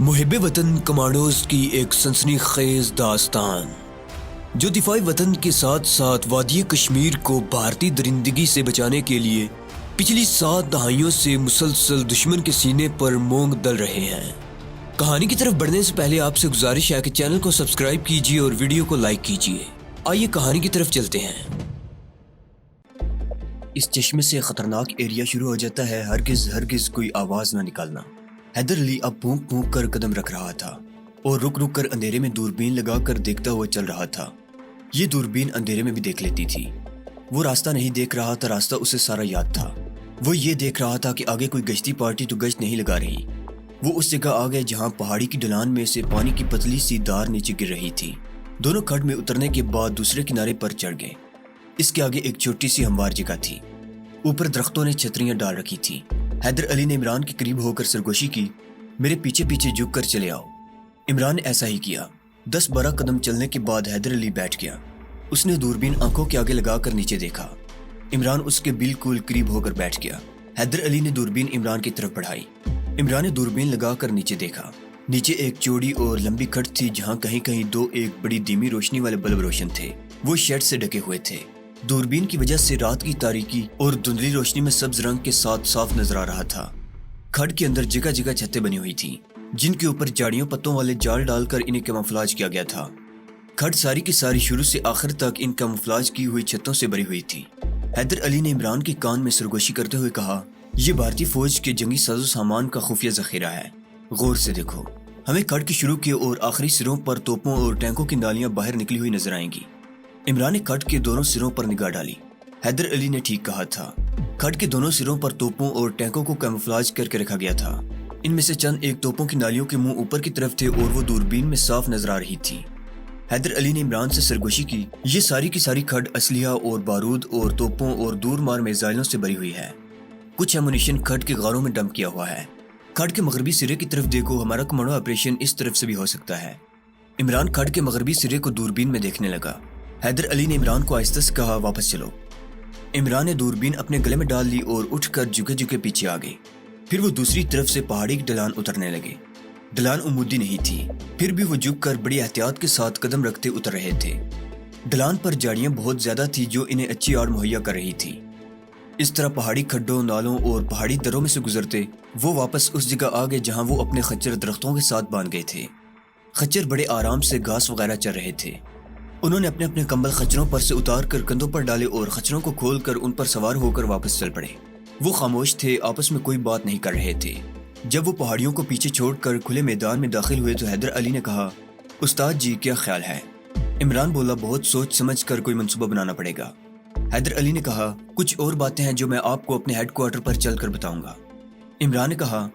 محب وطن کمانڈوز کی ایک سنسنی خیز داستان جو دفاعی وطن کے ساتھ ساتھ وادی کشمیر کو بھارتی درندگی سے بچانے کے لیے پچھلی 7 دہائیوں سے مسلسل دشمن کے سینے پر مونگ دل رہے ہیں۔ کہانی کی طرف بڑھنے سے پہلے آپ سے گزارش ہے کہ چینل کو سبسکرائب کیجیے اور ویڈیو کو لائک کیجیے۔ آئیے کہانی کی طرف چلتے ہیں۔ اس چشمے سے خطرناک ایریا شروع ہو جاتا ہے، ہرگز کوئی آواز نہ نکالنا۔ حیدر علی اب پھونک پھونک کر قدم رکھ رہا تھا اور رک رک کر اندھیرے میں دوربین لگا کر دیکھتا ہوا چل رہا تھا۔ یہ دوربین اندھیرے میں بھی دیکھ لیتی تھی۔ وہ راستہ نہیں دیکھ رہا تھا، راستہ اسے سارا یاد تھا۔ وہ یہ دیکھ رہا تھا کہ آگے کوئی گشتی پارٹی تو گشت نہیں لگا رہی۔ وہ اس جگہ آ گئے جہاں پہاڑی کی ڈھلان میں سے پانی کی پتلی سی دار نیچے گر رہی تھی۔ دونوں کھڈ میں اترنے کے بعد دوسرے کنارے پر چڑھ گئے۔ اس کے آگے ایک چھوٹی سی ہموار جگہ تھی۔ اوپر درختوں نے چھتریاں ڈال رکھی تھی۔ حیدر علی نے عمران کے قریب ہو کر سرگوشی کی، میرے پیچھے پیچھے جھک کر چلے آؤ۔ عمران نے ایسا ہی کیا۔ 10-12 قدم چلنے کے بعد حیدر علی بیٹھ گیا۔ اس نے دوربین آنکھوں کے آگے لگا کر نیچے دیکھا۔ عمران اس کے بالکل قریب ہو کر بیٹھ گیا۔ حیدر علی نے دوربین عمران کی طرف بڑھائی۔ عمران نے دوربین لگا کر نیچے دیکھا۔ نیچے ایک چوڑی اور لمبی کھڈ تھی جہاں کہیں کہیں 2 ایک بڑی دھیمی روشنی والے بلب روشن تھے۔ وہ شیڈ سے ڈھکے ہوئے تھے۔ دوربین کی وجہ سے رات کی تاریکی اور دھندلی روشنی میں سبز رنگ کے ساتھ صاف نظر آ رہا تھا۔ کھڈ کے اندر جگہ جگہ چھتیں بنی ہوئی تھیں جن کے اوپر جاڑیوں پتوں والے جال ڈال کر انہیں کیموفلاج کیا گیا تھا۔ کھڈ ساری کی ساری شروع سے آخر تک ان کیموفلاج کی ہوئی چھتوں سے بھری ہوئی تھی۔ حیدر علی نے عمران کے کان میں سرگوشی کرتے ہوئے کہا، یہ بھارتی فوج کے جنگی ساز و سامان کا خفیہ ذخیرہ ہے، غور سے دیکھو۔ ہمیں کھڈ کے شروع کے اور آخری سروں پر توپوں اور ٹینکوں کی نالیاں باہر نکلی ہوئی نظر آئیں گی۔ عمران نے کھڈ کے دونوں سروں پر نگاہ ڈالی۔ حیدر علی نے ٹھیک کہا تھا، کھڈ کے دونوں سروں پر توپوں اور ٹینکوں کو کیموفلاج کر کے رکھا گیا تھا۔ ان میں سے چند ایک توپوں کی نالیوں کے منہ اوپر کی طرف تھے اور وہ دوربین میں صاف نظر آ رہی تھی۔ حیدر علی نے عمران سے سرگوشی کی، یہ ساری کی ساری کھڈ اسلحہ اور بارود اور توپوں اور دور مار میزائلوں سے بھری ہوئی ہے۔ کچھ ایمونیشن کھڈ کے غاروں میں ڈمپ کیا ہوا ہے۔ کھڈ کے مغربی سرے کی طرف دیکھو، ہمارا کمانڈو آپریشن اس طرف سے بھی ہو سکتا ہے۔ عمران کھڈ کے مغربی سرے کو دوربین میں دیکھنے لگا۔ حیدر علی نے عمران کو آہستہ سے کہا، واپس چلو۔ عمران نے دوربین اپنے گلے میں ڈال لی اور اٹھ کر جھکے جھکے پیچھے آ گئے۔ پھر وہ دوسری طرف سے پہاڑی کی ڈھلان اترنے لگے۔ ڈھلان عمودی نہیں تھی، پھر بھی وہ جھک کر بڑی احتیاط کے ساتھ قدم رکھتے اتر رہے تھے۔ ڈھلان پر جاڑیاں بہت زیادہ تھی جو انہیں اچھی آڑ مہیا کر رہی تھی۔ اس طرح پہاڑی کھڈوں، نالوں اور پہاڑی دروں میں سے گزرتے وہ واپس اس جگہ آ گئے جہاں وہ اپنے خچر درختوں کے ساتھ باندھ گئے تھے۔ خچر بڑے آرام سے گھاس وغیرہ چر رہے تھے۔ انہوں نے اپنے اپنے کمبل خچروں پر سے اتار کر کندھوں پر ڈالے اور خچروں کو کھول کر ان پر سوار ہو کر واپس چل پڑے۔ وہ خاموش تھے، آپس میں کوئی بات نہیں کر رہے تھے۔ جب وہ پہاڑیوں کو پیچھے چھوڑ کر کھلے میدان میں داخل ہوئے تو حیدر علی نے کہا، استاد جی کیا خیال ہے؟ عمران بولا، بہت سوچ سمجھ کر کوئی منصوبہ بنانا پڑے گا۔ حیدر علی نے کہا، کچھ اور باتیں ہیں جو میں آپ کو اپنے ہیڈ کوارٹر پر چل کر بتاؤں گا۔ عمران نے کہا،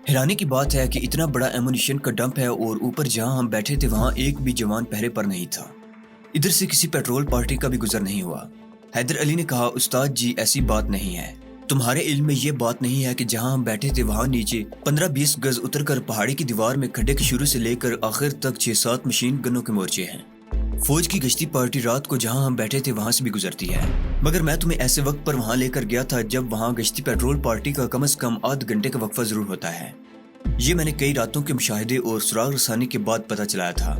حیرانی کی بات ہے کہ اتنا بڑا ایمونیشن کا ڈمپ ہے اور اوپر جہاں ہم بیٹھے تھے وہاں ایک بھی جوان پہرے پر نہیں تھا۔ ادھر سے کسی پیٹرول پارٹی کا بھی گزر نہیں ہوا۔ حیدر علی نے کہا، استاد جی ایسی بات نہیں ہے۔ تمہارے علم میں یہ بات نہیں ہے کہ جہاں ہم بیٹھے تھے وہاں نیچے 15-20 گز اتر کر پہاڑی کی دیوار میں کھڈے کے شروع سے لے کر آخر تک 6-7 مشین گنوں کے مورچے ہیں۔ فوج کی گشتی پارٹی رات کو جہاں ہم بیٹھے تھے وہاں سے بھی گزرتی ہے، مگر میں تمہیں ایسے وقت پر وہاں لے کر گیا تھا جب وہاں گشتی پیٹرول پارٹی کا کم از کم آدھ گھنٹے کا وقفہ ضرور ہوتا ہے۔ یہ میں نے کئی راتوں کے مشاہدے اور سراغ رسانی کے بعد پتہ چلایا تھا۔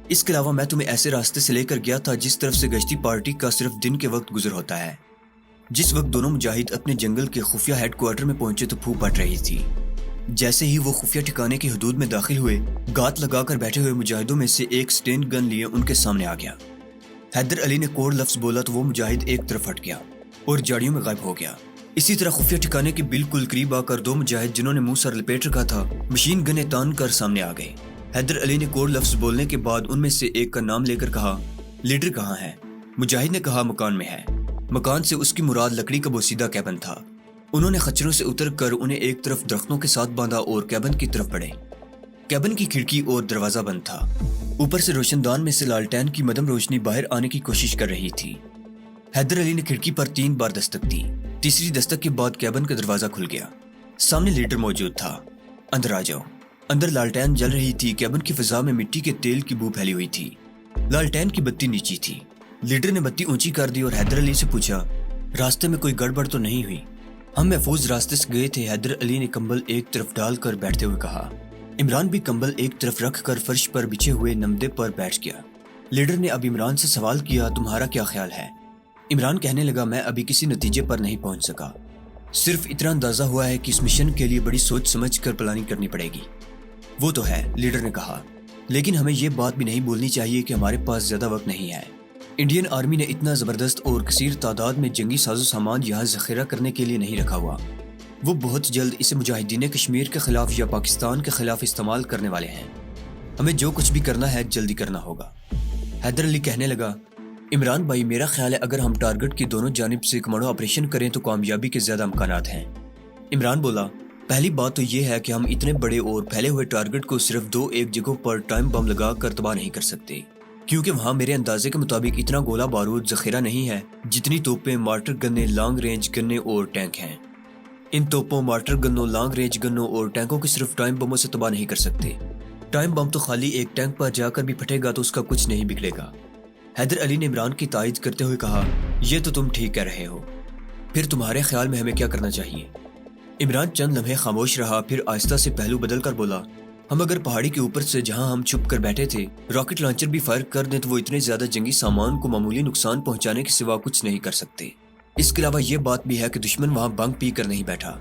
اس کے علاوہ میں تمہیں ایسے راستے سے لے کر گیا تھا جس طرف سے گشتی پارٹی کا صرف دن کے وقت گزر ہوتا ہے۔ جس وقت دونوں مجاہد اپنے جنگل کے خفیہ ہیڈ کوارٹر میں پہنچے تو پھوٹ پڑ رہی تھی۔ جیسے ہی وہ خفیہ ٹھکانے کی حدود میں داخل ہوئے، گات لگا کر بیٹھے ہوئے مجاہدوں میں سے ایک سٹین گن لیے ان کے سامنے آ گیا۔ حیدر علی نے کوڈ لفظ بولا تو وہ مجاہد ایک طرف ہٹ گیا اور جاڑیوں میں غائب ہو گیا۔ اسی طرح خفیہ ٹھکانے کے بالکل قریب آ کر 2 مجاہد جنہوں نے منہ سر لپیٹ رکھا تھا مشین گنیں تان کر سامنے آ گئے۔ حیدر علی نے کوڈ لفظ بولنے کے بعد ان میں سے ایک کا نام لے کر کہا، لیڈر کہاں ہے؟ مجاہد نے کہا، مکان میں ہے۔ مکان سے اس کی مراد لکڑی کا بوسیدہ کیبن تھا۔ انہوں نے خچروں سے اتر کر انہیں ایک طرف درختوں کے ساتھ باندھا اور کیبن کی طرف بڑھے۔ کیبن کی کھڑکی اور دروازہ بند تھا۔ اوپر سے روشن دان میں سے لالٹین کی مدھم روشنی باہر آنے کی کوشش کر رہی تھی۔ حیدر علی نے کھڑکی پر 3 بار دستک دی۔ تیسری دستک کے بعد کیبن کا دروازہ کھل گیا۔ سامنے لیڈر موجود تھا۔ اندر آ جاؤ۔ اندر لالٹین جل رہی تھی۔ کیبن کی فضا میں مٹی کے تیل کی بو پھیلی ہوئی تھی۔ لالٹین کی بتی نیچی تھی۔ لیڈر نے بتی اونچی کر دی اور حیدر علی سے پوچھا، راستے میں کوئی گڑبڑ تو نہیں ہوئی؟ ہم محفوظ راستے سے گئے تھے، حیدر علی نے کمبل ایک طرف ڈال کر بیٹھتے ہوئے کہا۔ عمران بھی کمبل ایک طرف رکھ کر فرش پر بچھے ہوئے نمدے پر بیٹھ گیا۔ لیڈر نے اب عمران سے سوال کیا، تمہارا کیا خیال ہے؟ عمران کہنے لگا، میں ابھی کسی نتیجے پر نہیں پہنچ سکا، صرف اتنا اندازہ ہوا ہے کہ اس مشن کے لیے بڑی سوچ سمجھ کر پلاننگ کرنی پڑے گی۔ وہ تو ہے، لیڈر نے کہا، لیکن ہمیں یہ بات بھی نہیں بھولنی چاہیے کہ ہمارے پاس زیادہ وقت نہیں ہے۔ انڈین آرمی نے اتنا زبردست اور کثیر تعداد میں جنگی ساز و سامان یہاں ذخیرہ کرنے کے لیے نہیں رکھا ہوا۔ وہ بہت جلد اسے مجاہدین کشمیر کے خلاف یا پاکستان کے خلاف استعمال کرنے والے ہیں۔ ہمیں جو کچھ بھی کرنا ہے جلدی کرنا ہوگا۔ حیدر علی کہنے لگا، عمران بھائی میرا خیال ہے اگر ہم ٹارگٹ کی دونوں جانب سے کمانڈو آپریشن کریں تو کامیابی کے زیادہ امکانات ہیں۔ عمران بولا، پہلی بات تو یہ ہے کہ ہم اتنے بڑے اور پھیلے ہوئے ٹارگٹ کو صرف دو ایک جگہوں پر ٹائم بم لگا کر تباہ نہیں کر سکتے، کیونکہ وہاں میرے اندازے کے مطابق اتنا گولہ بارود ذخیرہ نہیں ہے جتنی توپیں، مارٹر گنیں، لانگ رینج گنیں اور ٹینک ہیں۔ ان توپوں، مارٹر گنوں، لانگ رینج گنوں اور ٹینکوں کو صرف ٹائم بموں سے تباہ نہیں کر سکتے۔ ٹائم بم تو خالی ایک ٹینک پر جا کر بھی پھٹے گا تو اس کا کچھ نہیں بگڑے گا۔ حیدر علی نے عمران کی تائید کرتے ہوئے کہا، یہ تو تم ٹھیک کہہ رہے ہو، پھر تمہارے خیال میں ہمیں کیا کرنا چاہیے؟ عمران چند لمحے خاموش رہا، پھر آہستہ سے پہلو بدل کر بولا، ہم اگر پہاڑی کے اوپر سے جہاں ہم چھپ کر بیٹھے تھے راکٹ لانچر بھی فائر کر دیں تو وہ اتنے زیادہ جنگی سامان کو معمولی نقصان پہنچانے کے سوا کچھ نہیں کر سکتے۔ اس کے علاوہ یہ بات بھی ہے کہ دشمن وہاں بنگ پی کر نہیں بیٹھا۔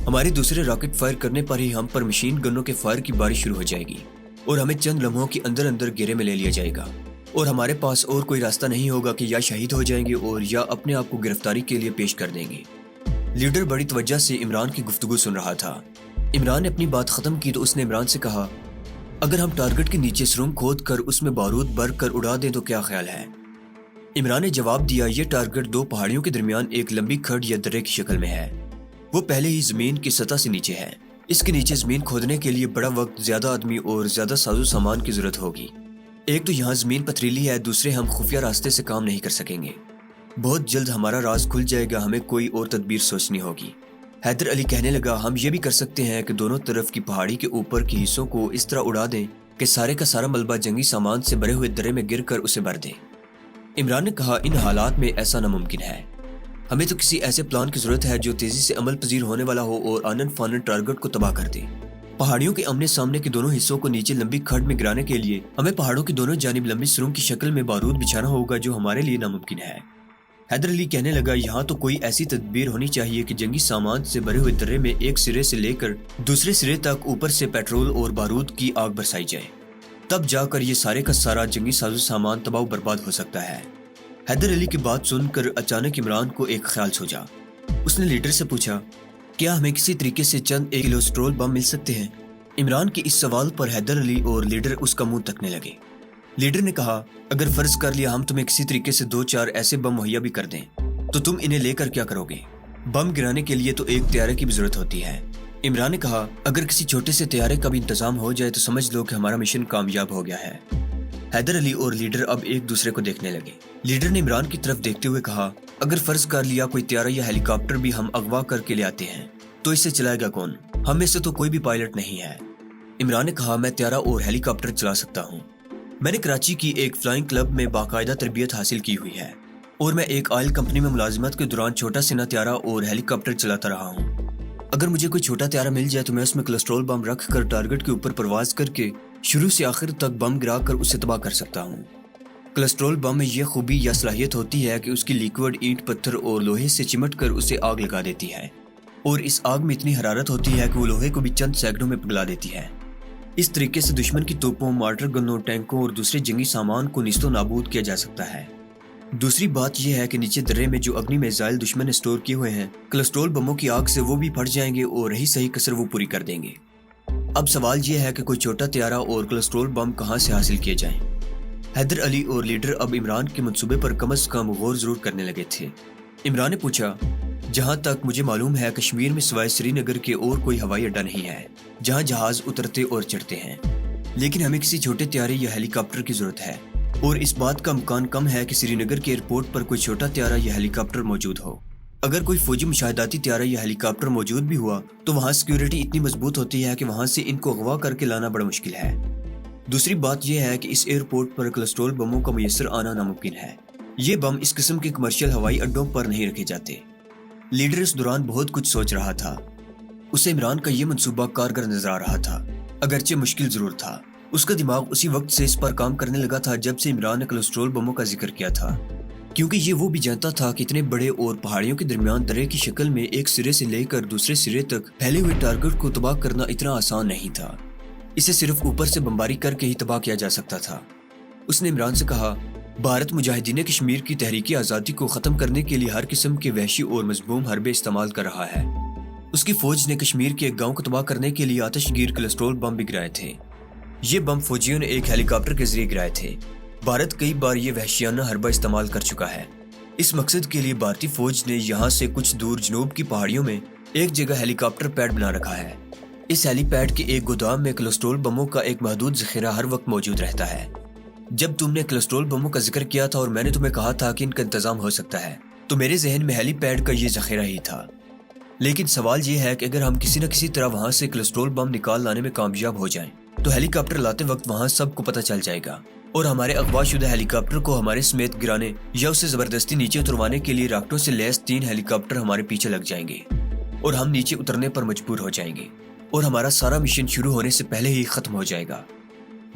ہمارے دوسرے راکٹ فائر کرنے پر ہی ہم پر مشین گنوں کے فائر کی بارش شروع ہو جائے گی اور ہمیں چند لمحوں کے اندر اندر گھیرے میں لے لیا جائے گا، اور ہمارے پاس اور کوئی راستہ نہیں ہوگا کہ یا شہید ہو جائیں گے اور یا اپنے آپ کو گرفتاری کے لیے پیش کر دیں گے۔ لیڈر بڑی توجہ سے عمران کی گفتگو سن رہا تھا۔ عمران نے اپنی بات ختم کی تو اس نے عمران سے کہا، اگر ہم ٹارگٹ کے نیچے سرنگ کھود کر اس میں بارود بھر کر اڑا دیں تو کیا خیال ہے؟ عمران نے جواب دیا، یہ ٹارگٹ دو پہاڑیوں کے درمیان ایک لمبی کھڈ یا درے کی شکل میں ہے، وہ پہلے ہی زمین کی سطح سے نیچے ہے۔ اس کے نیچے زمین کھودنے کے لیے بڑا وقت، زیادہ آدمی اور زیادہ ساز و سامان کی ضرورت ہوگی۔ ایک تو یہاں زمین پتھریلی ہے، دوسرے ہم خفیہ راستے سے کام نہیں کر سکیں گے۔ بہت جلد ہمارا راز کھل جائے گا، ہمیں کوئی اور تدبیر سوچنی ہوگی۔ حیدر علی کہنے لگا، ہم یہ بھی کر سکتے ہیں کہ دونوں طرف کی پہاڑی کے اوپر کے حصوں کو اس طرح اڑا دیں کہ سارے کا سارا ملبہ جنگی سامان سے بھرے ہوئے درے میں گر کر اسے بھر دیں۔ عمران نے کہا، ان حالات میں ایسا ناممکن ہے، ہمیں تو کسی ایسے پلان کی ضرورت ہے جو تیزی سے عمل پذیر ہونے والا ہو اور آنن فانن ٹارگٹ کو تباہ کر دے۔ پہاڑیوں کے آمنے سامنے کے دونوں حصوں کو نیچے لمبی کھڈ میں گرانے کے لیے ہمیں پہاڑوں کی دونوں جانب لمبی سرنگ کی شکل میں بارود بچھانا ہوگا، جو ہمارے لیے ناممکن ہے۔ حیدر علی کہنے لگا، یہاں تو کوئی ایسی تدبیر ہونی چاہیے کہ جنگی سامان سے بھرے ہوئے درے میں ایک سرے سے لے کر دوسرے سرے تک اوپر سے پیٹرول اور بارود کی آگ برسائی جائے، تب جا کر یہ سارے کا سارا جنگی ساز و سامان تباہ و برباد ہو سکتا ہے۔ حیدر علی کی بات سن کر اچانک عمران کو ایک خیال سوچا۔ اس نے لیڈر سے پوچھا، کیا ہمیں کسی طریقے سے چند 1 کلو سٹرول بم مل سکتے ہیں؟ عمران کے اس سوال پر حیدر علی اور لیڈر اس کا منہ تکنے لگے۔ لیڈر نے کہا، اگر فرض کر لیا ہم تمہیں کسی طریقے سے 2-4 ایسے بم مہیا بھی کر دیں تو تم انہیں لے کر کیا کرو گے؟ بم گرانے کے لیے تو ایک طیارے کی بھی ضرورت ہوتی ہے۔ عمران نے کہا، اگر کسی چھوٹے سے طیارے کا بھی انتظام ہو جائے تو سمجھ لو کہ ہمارا مشن کامیاب ہو گیا ہے۔ حیدر علی اور لیڈر اب ایک دوسرے کو دیکھنے لگے۔ لیڈر نے عمران کی طرف دیکھتے ہوئے کہا، اگر فرض کر لیا کوئی طیارہ یا ہیلی کاپٹر بھی ہم اغوا کر کے لے آتے ہیں تو اسے چلائے گا کون؟ ہم میں سے تو کوئی بھی پائلٹ نہیں ہے۔ عمران نے کہا، میں طیارہ اور ہیلی کاپٹر چلا سکتا ہوں۔ میں نے کراچی کی ایک فلائنگ کلب میں باقاعدہ تربیت حاصل کی ہوئی ہے اور میں ایک آئل کمپنی میں ملازمت کے دوران چھوٹا سنا طیارہ اور ہیلی کاپٹر چلاتا رہا ہوں۔ اگر مجھے کوئی چھوٹا طیارہ مل جائے تو میں اس میں کولیسٹرول بم رکھ کر ٹارگٹ کے اوپر پرواز کر کے شروع سے آخر تک بم گرا کر اسے تباہ کر سکتا ہوں۔ کولیسٹرول بم میں یہ خوبی یا صلاحیت ہوتی ہے کہ اس کی لیکوڈ اینٹ، پتھر اور لوہے سے چمٹ کر اسے آگ لگا دیتی ہے، اور اس آگ میں اتنی حرارت ہوتی ہے کہ وہ لوہے کو بھی چند سیکنڈوں میں پگھلا دیتی ہے۔ اس طریقے سے دشمن کی توپوں، مارٹر گنوں، ٹینکوں اور دوسرے جنگی سامان کو نیست و نابود کیا جا سکتا ہے۔ دوسری بات یہ ہے کہ نیچے درے میں جو اگنی میزائل دشمن نے سٹور کیے ہوئے ہیں، کولیسٹرول بموں کی آگ سے وہ بھی پھٹ جائیں گے اور رہی صحیح کسر وہ پوری کر دیں گے۔ اب سوال یہ ہے کہ کوئی چھوٹا طیارہ اور کولیسٹرول بم کہاں سے حاصل کیے جائیں؟ حیدر علی اور لیڈر اب عمران کے منصوبے پر کم از کم غور ضرور کرنے لگے تھے۔ عمران نے پوچھا، جہاں تک مجھے معلوم ہے کشمیر میں سوائے سری نگر کے اور کوئی ہوائی اڈا نہیں ہے جہاں جہاز اترتے اور چڑھتے ہیں، لیکن ہمیں کسی چھوٹے طیارے یا ہیلی کاپٹر کی ضرورت ہے، اور اس بات کا امکان کم ہے کہ سری نگر کے ایئرپورٹ پر کوئی چھوٹا طیارہ یا ہیلی کاپٹر موجود ہو۔ اگر کوئی فوجی مشاہداتی طیارہ یا ہیلی کاپٹر موجود بھی ہوا تو وہاں سیکیورٹی اتنی مضبوط ہوتی ہے کہ وہاں سے ان کو اغوا کر کے لانا بڑا مشکل ہے۔ دوسری بات یہ ہے کہ اس ایئرپورٹ پر کولیسٹرول بموں کا میسر آنا ناممکن ہے۔ یہ بم اس قسم کے کمرشل ہوائی اڈوں پر نہیں رکھے جاتے۔ لیڈر اس دوران بہت کچھ سوچ رہا تھا۔ اسے عمران کا یہ منصوبہ کارگر نظر آ رہا تھا۔ اگرچہ مشکل ضرور تھا۔ اس کا دماغ اسی وقت سے اس پر کام کرنے لگا تھا جب سے عمران نے کولیسٹرول بموں کا ذکر کیا تھا، کیونکہ یہ وہ بھی جانتا تھا کہ اتنے بڑے اور پہاڑیوں کے درمیان درے کی شکل میں ایک سرے سے لے کر دوسرے سرے تک پھیلے ہوئے ٹارگٹ کو تباہ کرنا اتنا آسان نہیں تھا۔ اسے صرف اوپر سے بمباری کر کے ہی تباہ کیا جا سکتا تھا۔ اس نے عمران سے کہا، بھارت مجاہدین کشمیر کی تحریکی آزادی کو ختم کرنے کے لیے ہر قسم کے وحشی اور مذموم حربے استعمال کر رہا ہے۔ اس کی فوج نے کشمیر کے ایک گاؤں کو تباہ کرنے کے لیے آتش گیر کولیسٹرول بم بھی گرائے تھے۔ یہ بم فوجیوں نے ایک ہیلی کاپٹر کے ذریعے گرائے تھے۔ بھارت کئی بار یہ وحشیانہ حربہ استعمال کر چکا ہے۔ اس مقصد کے لیے بھارتی فوج نے یہاں سے کچھ دور جنوب کی پہاڑیوں میں ایک جگہ ہیلی کاپٹر پیڈ بنا رکھا ہے۔ اس ہیلی پیڈ کے ایک گودام میں کولیسٹرول بموں کا ایک محدود ذخیرہ ہر وقت موجود رہتا ہے۔ جب تم نے کولیسٹرول بموں کا ذکر کیا تھا اور میں نے تمہیں کہا تھا کہ ان کا انتظام ہو سکتا ہے، تو میرے ذہن میں ہیلی پیڈ کا یہ ذخیرہ ہی تھا۔ لیکن سوال یہ ہے کہ اگر ہم کسی نہ کسی طرح وہاں سے کولیسٹرول بم نکال لانے میں کامیاب ہو جائیں تو ہیلی کاپٹر لاتے وقت وہاں سب کو پتہ چل جائے گا اور ہمارے اغوا شدہ ہیلی کاپٹر کو ہمارے سمیت گرانے یا اسے زبردستی نیچے اتروانے کے لیے راکٹوں سے لیس 3 ہیلی کاپٹر ہمارے پیچھے لگ جائیں گے اور ہم نیچے اترنے پر مجبور ہو جائیں گے اور ہمارا سارا مشن شروع ہونے سے پہلے ہی ختم ہو جائے گا۔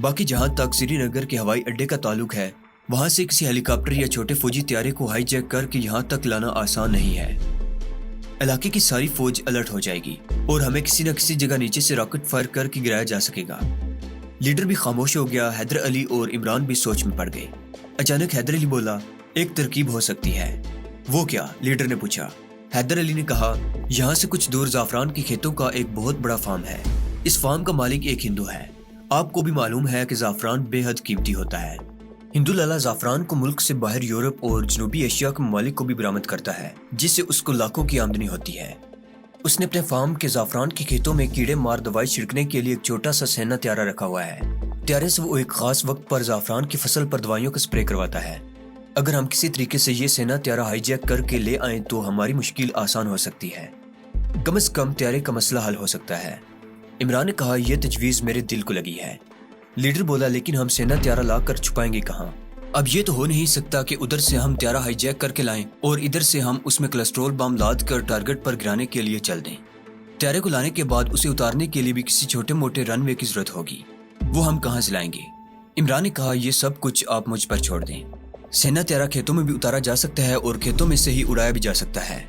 باقی جہاں تک سری نگر کے ہوائی اڈے کا تعلق ہے، وہاں سے کسی ہیلی کاپٹر یا چھوٹے فوجی طیارے کو ہائی جیک کر کے یہاں تک لانا آسان نہیں ہے۔ علاقے کی ساری فوج الرٹ ہو جائے گی اور ہمیں کسی نہ کسی جگہ نیچے سے راکٹ فائر کر کے گرایا جا سکے گا۔ لیڈر بھی خاموش ہو گیا۔ حیدر علی اور عمران بھی سوچ میں پڑ گئے۔ اچانک حیدر علی بولا، ایک ترکیب ہو سکتی ہے۔ وہ کیا؟ لیڈر نے پوچھا۔ حیدر علی نے کہا، یہاں سے کچھ دور زعفران کے کھیتوں کا ایک بہت بڑا فارم ہے۔ اس فارم کا مالک ایک ہندو ہے۔ آپ کو بھی معلوم ہے کہ زعفران بے حد قیمتی ہوتا ہے۔ ہندو لالا زعفران کو ملک سے باہر یورپ اور جنوبی ایشیا کے ممالک کو بھی برآمد کرتا ہے، جس سے اس کو لاکھوں کی آمدنی ہوتی ہے۔ اس نے اپنے فارم کے زعفران کے کھیتوں میں کیڑے مار دوائی چھڑکنے کے لیے ایک چھوٹا سا سینا طیارہ رکھا ہوا ہے۔ طیارے سے وہ ایک خاص وقت پر زعفران کی فصل پر دوائیوں کا سپرے کرواتا ہے۔ اگر ہم کسی طریقے سے یہ سینا طیارہ ہائی جیک کر کے لے آئیں تو ہماری مشکل آسان ہو سکتی ہے۔ کم از کم طیارے کا مسئلہ حل ہو سکتا ہے۔ عمران نے کہا، یہ تجویز میرے دل کو لگی ہے۔ لیڈر بولا، لیکن ہم سینا طیارہ لا کر چھپائیں گے کہاں؟ اب یہ تو ہو نہیں سکتا کہ ادھر سے ہم طیارہ ہائی جیک کر کے لائیں اور ادھر سے ہم اس میں کولیسٹرول بم لاد کر ٹارگٹ پر گرانے کے لیے چل دیں۔ طیارے کو لانے کے بعد اسے اتارنے کے لیے بھی کسی چھوٹے موٹے رن وے کی ضرورت ہوگی۔ وہ ہم کہاں سے لائیں گے؟ عمران نے کہا، یہ سب کچھ آپ مجھ پر چھوڑ دیں۔ سینا طیارہ کھیتوں میں بھی اتارا جا سکتا ہے اور کھیتوں میں سے ہی اڑایا بھی جا سکتا ہے۔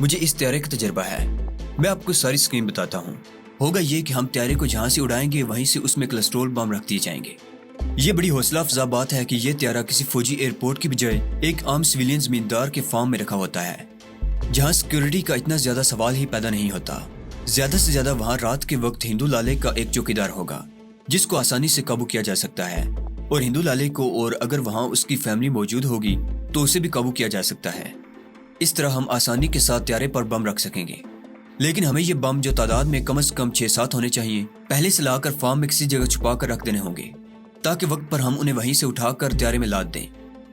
مجھے اس طیارے کا تجربہ ہے۔ میں آپ کو ساری اسکیم بتاتا ہوں۔ ہوگا یہ کہ ہم طیارے کو جہاں سے اڑائیں گے وہیں سے اس میں کولیسٹرول بم رکھ دیے جائیں گے۔ یہ بڑی حوصلہ افزا بات ہے کہ یہ طیارہ کسی فوجی ایئرپورٹ کی بجائے ایک عام سویلین زمیندار کے فارم میں رکھا ہوتا ہے، جہاں سیکیورٹی کا اتنا زیادہ سوال ہی پیدا نہیں ہوتا۔ زیادہ سے زیادہ وہاں رات کے وقت ہندو لالے کا ایک چوکیدار ہوگا جس کو آسانی سے قابو کیا جا سکتا ہے، اور ہندو لالے کو، اور اگر وہاں اس کی فیملی موجود ہوگی تو اسے بھی قابو کیا جا سکتا ہے۔ اس طرح ہم آسانی کے ساتھ طیارے پر بم رکھ سکیں گے۔ لیکن ہمیں یہ بم، جو تعداد میں کم از کم 6-7 ہونے چاہیے، پہلے سے لا کر فارم میں کسی جگہ چھپا کر رکھ دینے ہوں گے تاکہ وقت پر ہم انہیں وہیں سے اٹھا کر طیارے میں لاد دیں۔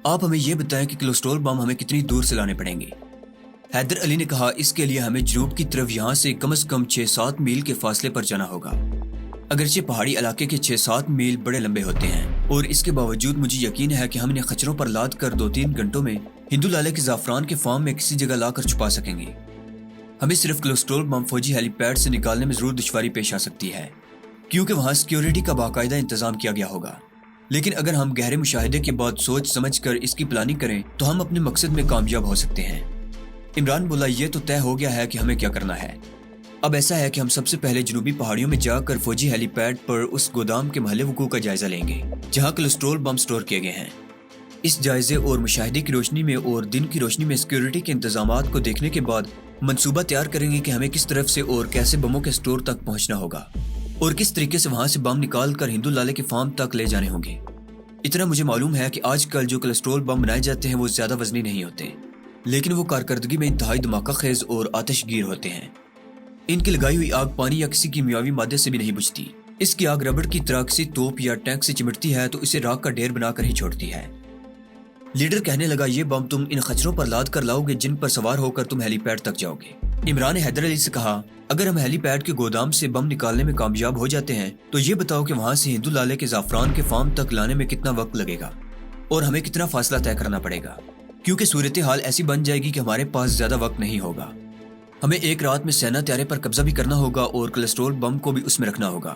آپ ہمیں یہ بتائیں کہ کولیسٹرول بم ہمیں کتنی دور سے لانے پڑیں گے؟ حیدر علی نے کہا، اس کے لیے ہمیں جنوب کی طرف یہاں سے کم از کم 6-7 میل کے فاصلے پر جانا ہوگا۔ اگرچہ پہاڑی علاقے کے 6-7 میل بڑے لمبے ہوتے ہیں، اور اس کے باوجود مجھے یقین ہے کہ ہم انہیں خچروں پر لاد کر 2-3 گھنٹوں میں ہندو لالے کے زعفران کے فارم میں کسی جگہ لا کر چھپا سکیں گے۔ ہمیں صرف کولیسٹرول بم فوجی ہیلی پیڈ سے نکالنے میں ضرور دشواری پیش آ سکتی ہے، کیونکہ وہاں سیکیورٹی کا باقاعدہ انتظام کیا گیا ہوگا۔ لیکن اگر ہم گہرے مشاہدے کے بعد سوچ سمجھ کر اس کی پلاننگ کریں تو ہم اپنے مقصد میں کامیاب ہو سکتے ہیں۔ عمران بولا، یہ تو طے ہو گیا ہے کہ ہمیں کیا کرنا ہے۔ اب ایسا ہے کہ ہم سب سے پہلے جنوبی پہاڑیوں میں جا کر فوجی ہیلی پیڈ پر اس گودام کے محل وقوع کا جائزہ لیں گے جہاں کولیسٹرول بم سٹور کیے گئے ہیں۔ اس جائزے اور مشاہدے کی روشنی میں اور دن کی روشنی میں سیکیورٹی کے انتظامات کو دیکھنے کے بعد منصوبہ تیار کریں گے کہ ہمیں کس طرف سے اور کیسے بموں کے سٹور تک پہنچنا ہوگا اور کس طریقے سے وہاں سے بم نکال کر ہندو لالے کے فارم تک لے جانے ہوں گے۔ اتنا مجھے معلوم ہے کہ آج کل جو کولیسٹرول بم بنائے جاتے ہیں وہ زیادہ وزنی نہیں ہوتے، لیکن وہ کارکردگی میں انتہائی دھماکہ خیز اور آتش گیر ہوتے ہیں۔ ان کی لگائی ہوئی آگ پانی یا کسی کیمیاوی مادے سے بھی نہیں بجھتی۔ اس کی آگ ربڑ کی طرح کسی توپ یا ٹینک سے چمٹتی ہے تو اسے راکھ کا ڈھیر بنا کر ہی چھوڑتی ہے۔ لیڈر کہنے لگا، یہ بم تم ان خچروں پر لاد کر لاؤ گے جن پر سوار ہو کر تم ہیلی پیڈ تک جاؤ گے۔ عمران نے حیدر علی سے کہا، اگر ہم ہیلی پیڈ کے گودام سے بم نکالنے میں کامیاب ہو جاتے ہیں تو یہ بتاؤ کہ وہاں سے ہندو لالے کے زعفران کے فارم تک لانے میں کتنا وقت لگے گا اور ہمیں کتنا فاصلہ طے کرنا پڑے گا، کیونکہ صورتحال ایسی بن جائے گی کہ ہمارے پاس زیادہ وقت نہیں ہوگا۔ ہمیں ایک رات میں سینا طیارے پر قبضہ بھی کرنا ہوگا اور کولیسٹرول بم کو بھی اس میں رکھنا ہوگا۔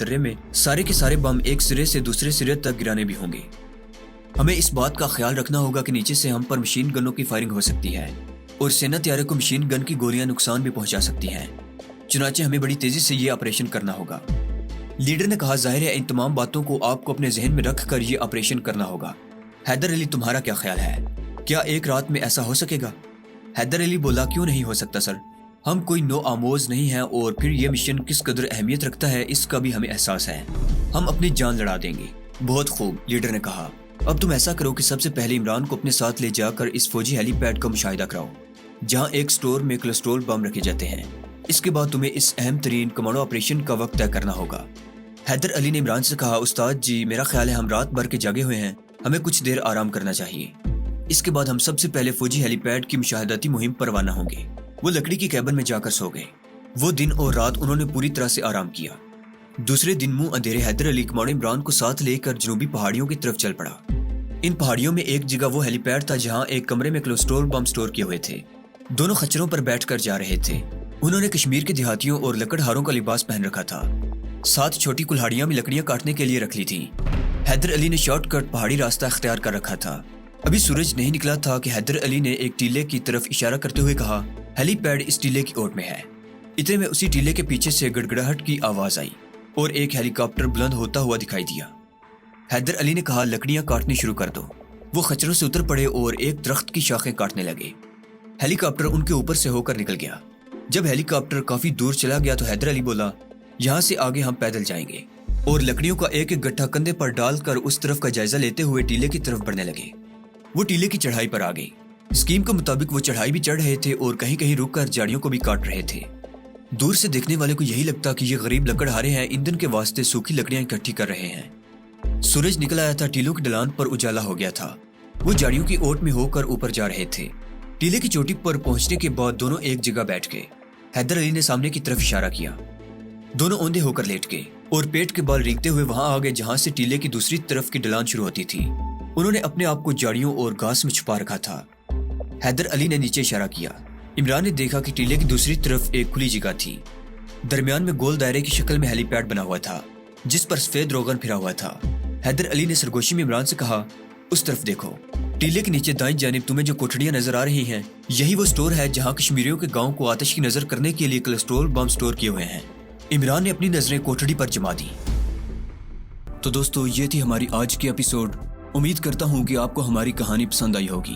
درے میں سارے کے سارے بم ایک سرے سے دوسرے سرے تک گرانے بھی ہوں گے۔ ہمیں اس بات کا خیال رکھنا ہوگا کہ نیچے سے ہم پر مشین گنوں کی فائرنگ ہو سکتی ہے اور سینا طیارے کو مشین گن کی گولیاں نقصان بھی پہنچا سکتی ہیں، چنانچہ ہمیں بڑی تیزی سے یہ آپریشن کرنا ہوگا۔ لیڈر نے کہا، ظاہر ہے ان تمام باتوں کو آپ کو اپنے ذہن میں رکھ کر یہ آپریشن کرنا ہوگا۔ حیدر علی، تمہارا کیا خیال ہے؟ کیا ایک رات میں ایسا ہو سکے گا؟ حیدر علی بولا، کیوں نہیں ہو سکتا سر؟ ہم کوئی نو آموز نہیں ہیں اور پھر یہ مشن کس قدر اہمیت رکھتا ہے اس کا بھی ہمیں احساس ہے۔ ہم اپنی جان لڑا دیں گے۔ بہت خوب، لیڈر نے کہا، اب تم ایسا کرو کہ سب سے پہلے عمران کو اپنے ساتھ لے جا کر اس فوجی ہیلی پیڈ کا مشاہدہ کراؤ جہاں ایک سٹور میں کولیسٹرول بم رکھے جاتے ہیں۔ اس کے بعد تمہیں اس اہم ترین کمانڈو آپریشن کا وقت طے کرنا ہوگا۔ حیدر علی نے عمران سے کہا، استاد جی، میرا خیال ہے ہم رات بھر کے جاگے ہوئے ہیں، ہمیں کچھ دیر آرام کرنا چاہیے۔ اس کے بعد ہم سب سے پہلے فوجی ہیلی پیڈ کی مشاہداتی مہم پر روانہ ہوں گے۔ وہ لکڑی کی کیبن میں جا کر سو گئے۔ وہ دن اور رات انہوں نے پوری طرح سے آرام کیا۔ دوسرے دن منہ اندھیرے حیدر علی کمانڈو عمران کو ساتھ لے کر جنوبی پہاڑیوں کی طرف چل پڑا۔ ان پہاڑیوں میں ایک جگہ وہ ہیلی پیڈ تھا جہاں ایک کمرے میں کولیسٹرول بم سٹور کیے ہوئے تھے۔ دونوں خچروں پر بیٹھ کر جا رہے تھے۔ انہوں نے کشمیر کے دیہاتیوں اور لکڑہاروں کا لباس پہن رکھا تھا، ساتھ چھوٹی کلہاڑیاں بھی لکڑیاں کاٹنے کے لیے رکھ لی تھی۔ حیدر علی نے شارٹ کٹ پہاڑی راستہ اختیار کر رکھا تھا۔ ابھی سورج نہیں نکلا تھا کہ حیدر علی نے ایک ٹیلے کی طرف اشارہ کرتے ہوئے کہا، ہیلی پیڈ اس ٹیلے کی اوٹ میں ہے۔ اتنے میں اسی ٹیلے کے پیچھے سے گڑگڑاہٹ کی آواز آئی اور ایک ہیلی کاپٹر بلند ہوتا ہوا دکھائی دیا۔ حیدر علی نے کہا، لکڑیاں کاٹنی شروع کر دو۔ وہ خچروں سے اتر پڑے اور ایک درخت کی شاخیں کاٹنے لگے۔ ہیلی کاپٹر ان کے اوپر سے ہو کر نکل گیا۔ جب ہیلی کاپٹر کافی دور چلا گیا تو حیدر علی بولا، یہاں سے آگے ہم پیدل جائیں گے، اور لکڑیوں کا ایک ایک گٹھا کندھے پر ڈال کر اس طرف کا جائزہ لیتے ہوئے ٹیلے کی طرف بڑھنے لگے۔ وہ ٹیلے کی چڑھائی پر آ گئی۔ اسکیم کے مطابق وہ چڑھائی بھی چڑھ رہے تھے اور کہیں کہیں رک کر جاڑیوں کو بھی کاٹ رہے تھے۔ دور سے دیکھنے والے کو یہی لگتا کہ یہ غریب لکڑہارے ہیں، ایندھن کے واسطے سوکھی لکڑیاں اکٹھی کر رہے ہیں۔ سورج نکل آیا تھا، ٹیلوں کی ڈھلان پر اجالا ہو گیا تھا۔ وہ جاڑیوں کی اوٹ میں ہو کر اوپر جا رہے تھے۔ ٹیلے کی چوٹی پر پہنچنے کے بعد دونوں ایک جگہ بیٹھ گئے۔ حیدر علی نے سامنے کی طرف اشارہ کیا۔ دونوں اوندے ہو کر لیٹ گئے اور پیٹ کے بال رینگتے ہوئے وہاں آ گئے جہاں سے ٹیلے کی دوسری طرف کی ڈھلان شروع ہوتی تھی۔ انہوں نے اپنے آپ کو جاڑیوں اور گھاس میں چھپا رکھا تھا۔ حیدر علی نے نیچے اشارہ کیا۔ عمران نے دیکھا کہ ٹیلے کی دوسری طرف ایک کھلی جگہ تھی۔ درمیان میں گول دائرے کی شکل میں ہیلی پیڈ بنا ہوا تھا جس پر سفید روغن پھرا ہوا تھا۔ حیدر علی نے سرگوشی میں عمران سے کہا، اس طرف دیکھو، ٹیلے کے نیچے دائیں جانب تمہیں جو کوٹھڑیاں نظر آ رہی ہیں، یہی وہ سٹور ہے جہاں کشمیریوں کے گاؤں کو آتش کی نظر کرنے کے لیے کولیسٹرول بم سٹور کیے ہوئے ہیں۔ عمران نے اپنی نظریں کوٹھڑی پر جما دی۔ تو دوستو، یہ تھی ہماری آج کی ایپیسوڈ۔ امید کرتا ہوں کہ آپ کو ہماری کہانی پسند آئی ہوگی۔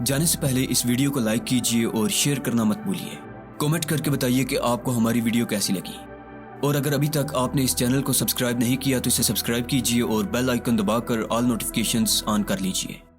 جانے سے پہلے اس ویڈیو کو لائک کیجئے اور شیئر کرنا مت بھولیے۔ کومنٹ کر کے بتائیے کہ آپ کو ہماری ویڈیو کیسی لگی، اور اگر ابھی تک آپ نے اس چینل کو سبسکرائب نہیں کیا تو اسے سبسکرائب کیجئے اور بیل آئیکن دبا کر آل نوٹیفیکیشنز آن کر لیجئے۔